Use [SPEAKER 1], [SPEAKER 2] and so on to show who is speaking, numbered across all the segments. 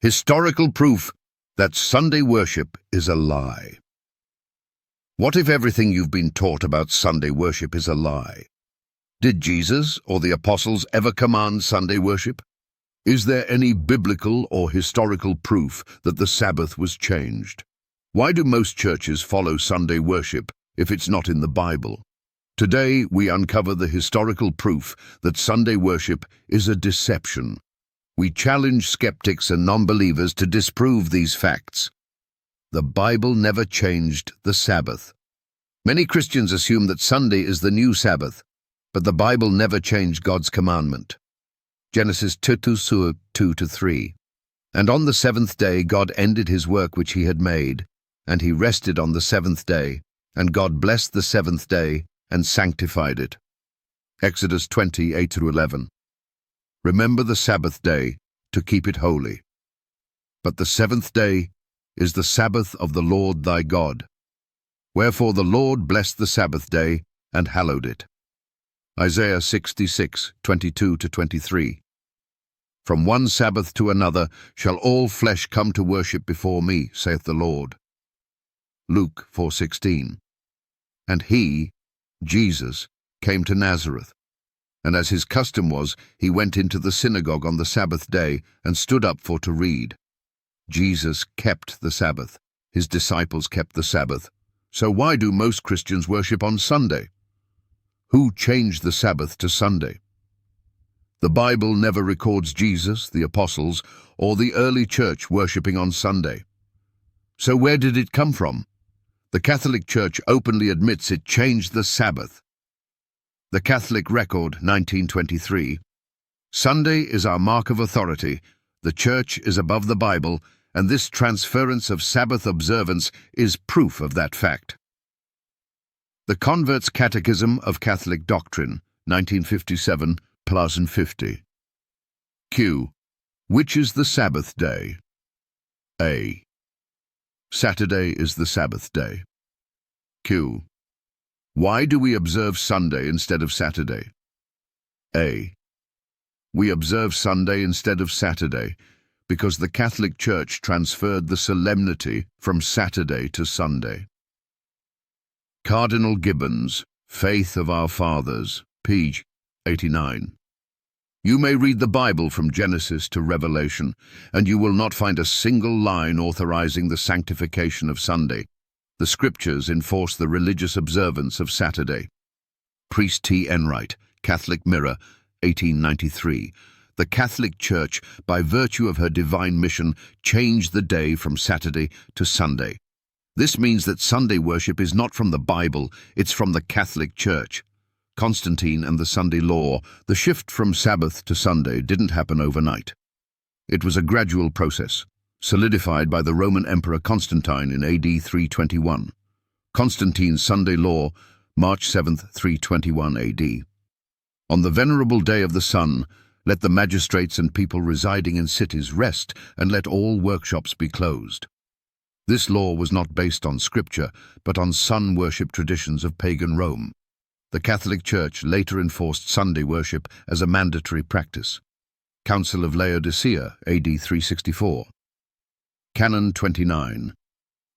[SPEAKER 1] Historical proof that Sunday worship is a lie. What if everything you've been taught about Sunday worship is a lie? Did Jesus or the apostles ever command Sunday worship? Is there any biblical or historical proof that the Sabbath was changed? Why do most churches follow Sunday worship if it's not in the Bible? Today, we uncover the historical proof that Sunday worship is a deception. We challenge skeptics and non-believers to disprove these facts. The Bible never changed the Sabbath. Many Christians assume that Sunday is the new Sabbath, but the Bible never changed God's commandment. Genesis 2:2-3. And on the seventh day God ended his work which he had made, and he rested on the seventh day, and God blessed the seventh day and sanctified it. Exodus 20:8-11. Remember the Sabbath day to keep it holy. But the seventh day is the Sabbath of the Lord thy God. Wherefore the Lord blessed the Sabbath day and hallowed it. Isaiah 66:22-23. From one Sabbath to another shall all flesh come to worship before me, saith the Lord. Luke 4:16. And he, Jesus, came to Nazareth. And as his custom was, he went into the synagogue on the Sabbath day and stood up for to read. Jesus kept the Sabbath. His disciples kept the Sabbath. So why do most Christians worship on Sunday? Who changed the Sabbath to Sunday? The Bible never records Jesus, the apostles, or the early church worshipping on Sunday. So where did it come from? The Catholic Church openly admits it changed the Sabbath. The Catholic Record, 1923. Sunday is our mark of authority. The Church is above the Bible, and this transference of Sabbath observance is proof of that fact. The Convert's Catechism of Catholic Doctrine, 1957, + 50. Q. Which is the Sabbath day? A. Saturday is the Sabbath day. Q. Why do we observe Sunday instead of Saturday? A. We observe Sunday instead of Saturday because the Catholic Church transferred the solemnity from Saturday to Sunday. Cardinal Gibbons, Faith of Our Fathers, page 89. You may read the Bible from Genesis to Revelation, and you will not find a single line authorizing the sanctification of Sunday. The Scriptures enforce the religious observance of Saturday. Priest T. Enright, Catholic Mirror, 1893. The Catholic Church, by virtue of her divine mission, changed the day from Saturday to Sunday. This means that Sunday worship is not from the Bible, it's from the Catholic Church. Constantine and the Sunday Law, the shift from Sabbath to Sunday didn't happen overnight. It was a gradual process, solidified by the Roman Emperor Constantine in AD 321. Constantine's Sunday Law, March 7, 321 AD. On the venerable day of the sun, let the magistrates and people residing in cities rest, and let all workshops be closed. This law was not based on Scripture, but on sun worship traditions of pagan Rome. The Catholic Church later enforced Sunday worship as a mandatory practice. Council of Laodicea, AD 364. Canon 29.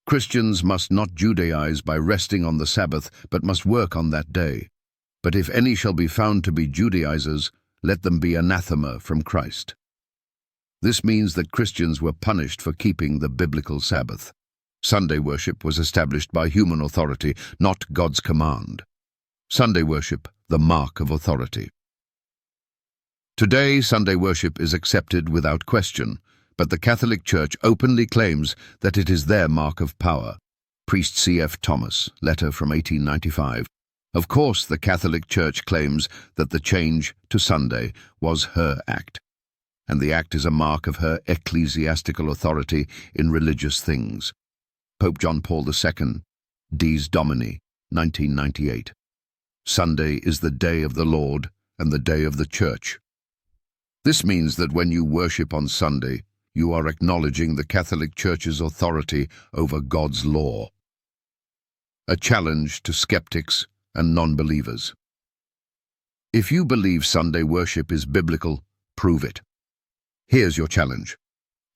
[SPEAKER 1] Christians must not Judaize by resting on the Sabbath, but must work on that day. But if any shall be found to be Judaizers, let them be anathema from Christ. This means that Christians were punished for keeping the biblical Sabbath. Sunday worship was established by human authority, not God's command. Sunday worship, the mark of authority. Today, Sunday worship is accepted without question, but the Catholic Church openly claims that it is their mark of power. Priest C.F. Thomas, letter from 1895. Of course, the Catholic Church claims that the change to Sunday was her act, and the act is a mark of her ecclesiastical authority in religious things. Pope John Paul II, Dies Domini, 1998. Sunday is the day of the Lord and the day of the Church. This means that when you worship on Sunday, you are acknowledging the Catholic Church's authority over God's law. A challenge to skeptics and non-believers. If you believe Sunday worship is biblical, prove it. Here's your challenge.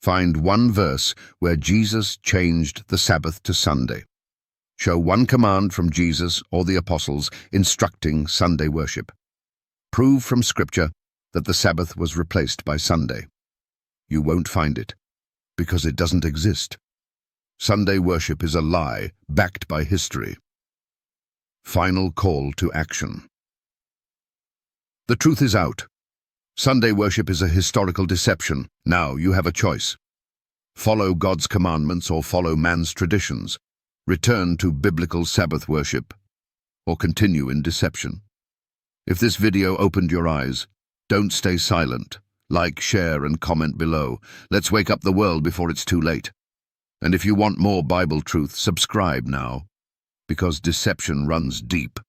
[SPEAKER 1] Find one verse where Jesus changed the Sabbath to Sunday. Show one command from Jesus or the apostles instructing Sunday worship. Prove from Scripture that the Sabbath was replaced by Sunday. You won't find it, because it doesn't exist. Sunday worship is a lie backed by history. Final call to action. The truth is out. Sunday worship is a historical deception. Now you have a choice. Follow God's commandments or follow man's traditions. Return to biblical Sabbath worship, or continue in deception. If this video opened your eyes, don't stay silent. Like, share, and comment below. Let's wake up the world before it's too late. And if you want more Bible truth, subscribe now, because deception runs deep,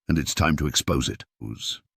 [SPEAKER 1] and it's time to expose it.